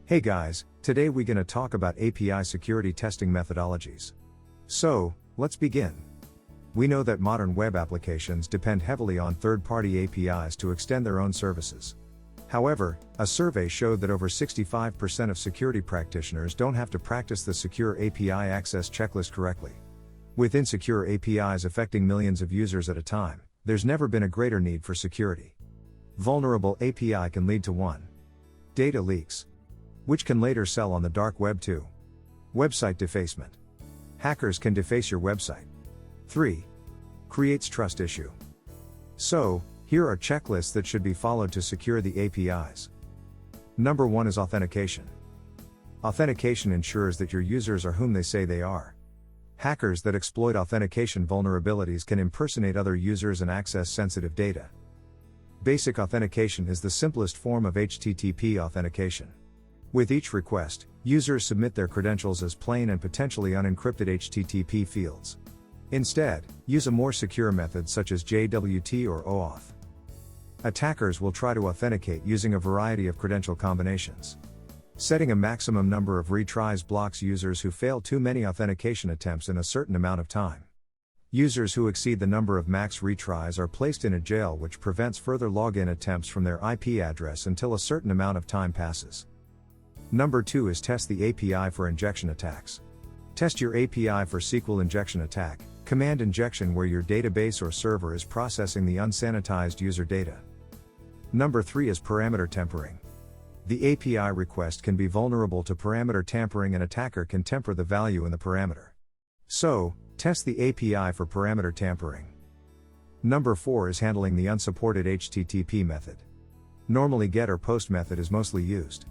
Hey guys, today we're gonna talk about API security testing methodologies. So, let's begin. We know that modern web applications depend heavily on third-party APIs to extend their own services. However, a survey showed that over 65% of security practitioners don't have to practice the secure API access checklist correctly. With insecure APIs affecting millions of users at a time, there's never been a greater need for security. Vulnerable API can lead to 1. Data leaks, which can later sell on the dark web. 2. Website defacement. Hackers can deface your website. 3. Creates trust issue. So, here are checklists that should be followed to secure the APIs. Number 1 is authentication. Authentication ensures that your users are whom they say they are. Hackers that exploit authentication vulnerabilities can impersonate other users and access sensitive data. Basic authentication is the simplest form of HTTP authentication. With each request, users submit their credentials as plain and potentially unencrypted HTTP fields. Instead, use a more secure method such as JWT or OAuth. Attackers will try to authenticate using a variety of credential combinations. Setting a maximum number of retries blocks users who fail too many authentication attempts in a certain amount of time. Users who exceed the number of max retries are placed in a jail, which prevents further login attempts from their IP address until a certain amount of time passes. Number 2 is test the API for injection attacks. Test your API for SQL injection attack, command injection where your database or server is processing the unsanitized user data. Number 3 is parameter tampering. The API request can be vulnerable to parameter tampering, and attacker can temper the value in the parameter. So, test the API for parameter tampering. Number 4 is handling the unsupported HTTP method. Normally GET or POST method is mostly used.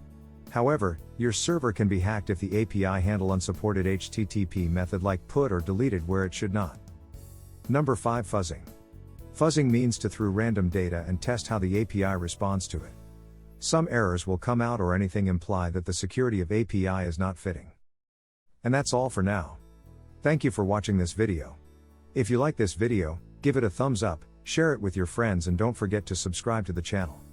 However, your server can be hacked if the API handle unsupported HTTP method like put or deleted where it should not. Number 5 Fuzzing. Fuzzing means to through random data and test how the API responds to it. Some errors will come out or anything imply that the security of API is not fitting. And that's all for now. Thank you for watching this video. If you like this video, give it a thumbs up, share it with your friends, and don't forget to subscribe to the channel.